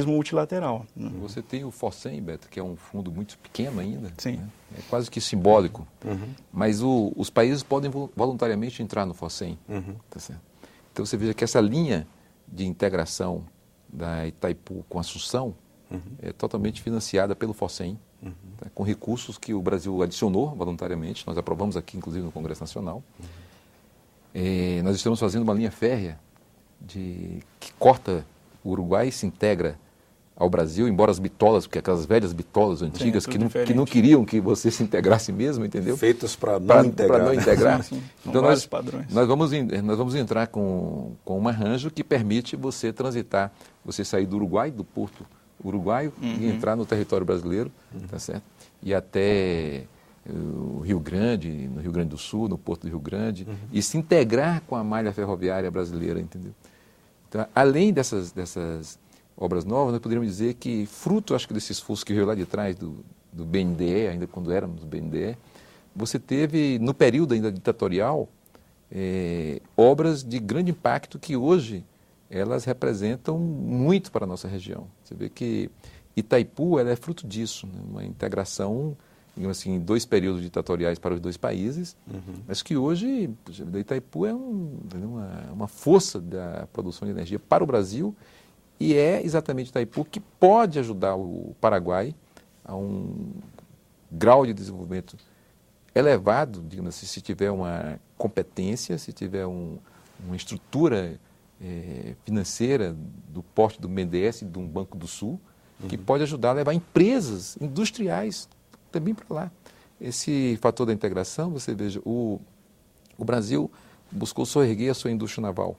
multilateral. Você tem o FOSEM, Beto, que é um fundo muito pequeno ainda. Sim. Né? É quase que simbólico. Mas os países podem voluntariamente entrar no FOSEM. Tá certo? Então você veja que essa linha de integração da Itaipu com a Assunção é totalmente financiada pelo FOSEM, tá? Com recursos que o Brasil adicionou voluntariamente. Nós aprovamos aqui, inclusive, no Congresso Nacional. Nós estamos fazendo uma linha férrea que corta o Uruguai e se integra ao Brasil, embora as bitolas, porque aquelas velhas bitolas antigas que não queriam que você se integrasse mesmo, entendeu? Feitas para não integrar. Para não integrar. Sim. Então vários padrões. nós vamos entrar com um arranjo que permite você transitar, você sair do Uruguai, do porto uruguaio, e entrar no território brasileiro, tá certo? E até o Rio Grande, no Rio Grande do Sul, no porto do Rio Grande, e se integrar com a malha ferroviária brasileira, entendeu? Então, além dessas obras novas, nós poderíamos dizer que, fruto, acho que desse esforço que veio lá de trás do BNDE, ainda quando éramos do BNDE, você teve, no período ainda ditatorial, obras de grande impacto que hoje elas representam muito para a nossa região. Você vê que Itaipu ela é fruto disso, né? Uma integração, digamos assim, em 2 períodos ditatoriais para os 2 países, mas que hoje Itaipu é uma força da produção de energia para o Brasil. E é exatamente Itaipu que pode ajudar o Paraguai a um grau de desenvolvimento elevado, digamos assim, se tiver uma competência, se tiver uma estrutura financeira do porte do BNDES e do Banco do Sul, que pode ajudar a levar empresas industriais também para lá. Esse fator da integração, você veja, o Brasil buscou soerguer a sua indústria naval,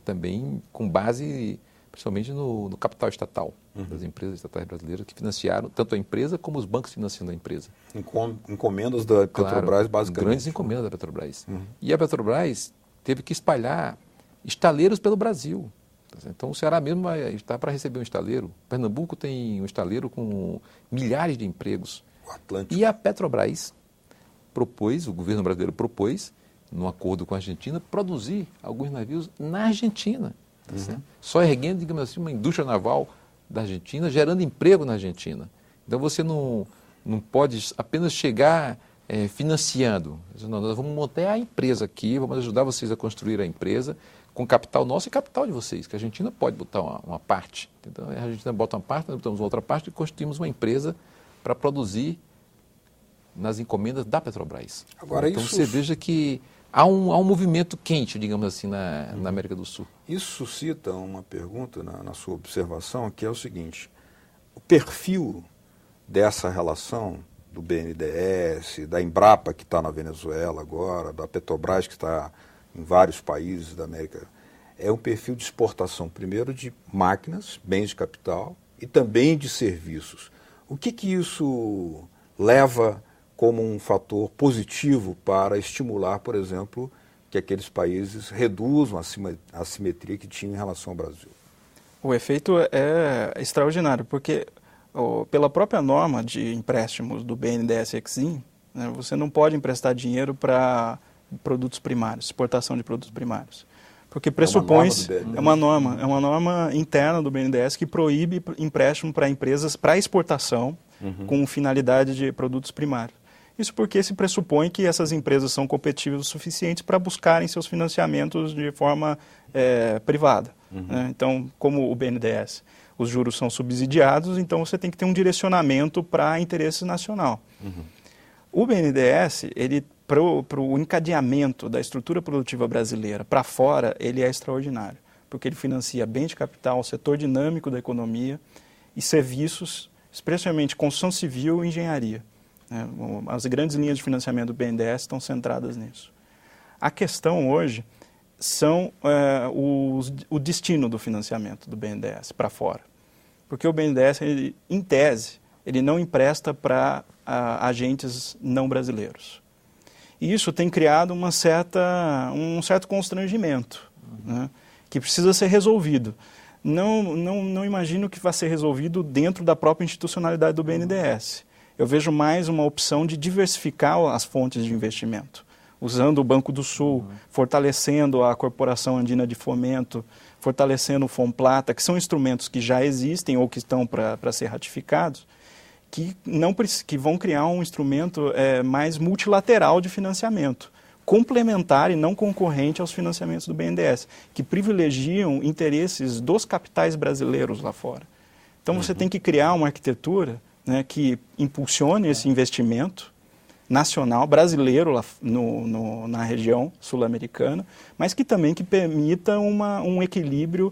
também com base principalmente no capital estatal, das empresas estatais brasileiras que financiaram tanto a empresa como os bancos financiando a empresa. Encomendas da Petrobras, claro, basicamente. Grandes encomendas da Petrobras. E a Petrobras teve que espalhar estaleiros pelo Brasil. Então o Ceará mesmo está para receber um estaleiro. Pernambuco tem um estaleiro com milhares de empregos. O Atlântico. E a Petrobras propôs, o governo brasileiro propôs, num acordo com a Argentina, produzir alguns navios na Argentina. Só erguendo, digamos assim, uma indústria naval da Argentina, gerando emprego na Argentina. Então você não pode apenas chegar financiando. Não, nós vamos montar a empresa aqui, vamos ajudar vocês a construir a empresa com capital nosso e capital de vocês, que a Argentina pode botar uma parte. Então a Argentina bota uma parte, nós botamos outra parte e constituímos uma empresa para produzir nas encomendas da Petrobras. Agora, então você veja que há um movimento quente, digamos assim, na América do Sul. Isso suscita uma pergunta na sua observação, que é o seguinte: o perfil dessa relação do BNDES, da Embrapa, que está na Venezuela agora, da Petrobras, que está em vários países da América, é um perfil de exportação, primeiro, de máquinas, bens de capital e também de serviços. O que isso leva como um fator positivo para estimular, por exemplo, que aqueles países reduzam a assimetria que tinham em relação ao Brasil? O efeito é extraordinário, porque pela própria norma de empréstimos do BNDES e Exim, né, você não pode emprestar dinheiro para produtos primários, exportação de produtos primários. Porque pressupõe, é uma norma interna do BNDES que proíbe empréstimo para empresas para exportação com finalidade de produtos primários. Isso porque se pressupõe que essas empresas são competitivas o suficiente para buscarem seus financiamentos de forma privada. Né? Então, como o BNDES, os juros são subsidiados, então você tem que ter um direcionamento para interesse nacional. O BNDES, para o encadeamento da estrutura produtiva brasileira para fora, ele é extraordinário, porque ele financia bem de capital, setor dinâmico da economia e serviços, especialmente construção civil e engenharia. As grandes linhas de financiamento do BNDES estão centradas nisso. A questão hoje são o destino do financiamento do BNDES para fora. Porque o BNDES, em tese, ele não empresta para agentes não brasileiros. E isso tem criado um certo constrangimento, né, que precisa ser resolvido. Não imagino que vai ser resolvido dentro da própria institucionalidade do BNDES. Eu vejo mais uma opção de diversificar as fontes de investimento, usando o Banco do Sul, fortalecendo a Corporação Andina de Fomento, fortalecendo o Fomplata, que são instrumentos que já existem ou que estão para ser ratificados, que vão criar um instrumento mais multilateral de financiamento, complementar e não concorrente aos financiamentos do BNDES, que privilegiam interesses dos capitais brasileiros lá fora. Então você tem que criar uma arquitetura, né, que impulsione esse investimento nacional, brasileiro lá na região sul-americana, mas que também permita um equilíbrio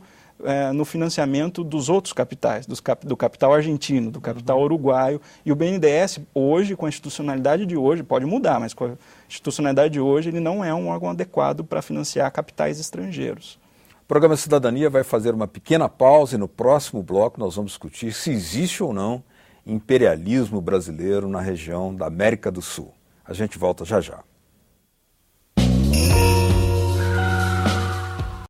no financiamento dos outros capitais, do capital argentino, do capital uruguaio. E o BNDES, hoje, com a institucionalidade de hoje, pode mudar, mas com a institucionalidade de hoje, ele não é um órgão adequado para financiar capitais estrangeiros. O programa Cidadania vai fazer uma pequena pausa e no próximo bloco nós vamos discutir se existe ou não imperialismo brasileiro na região da América do Sul. A gente volta já já.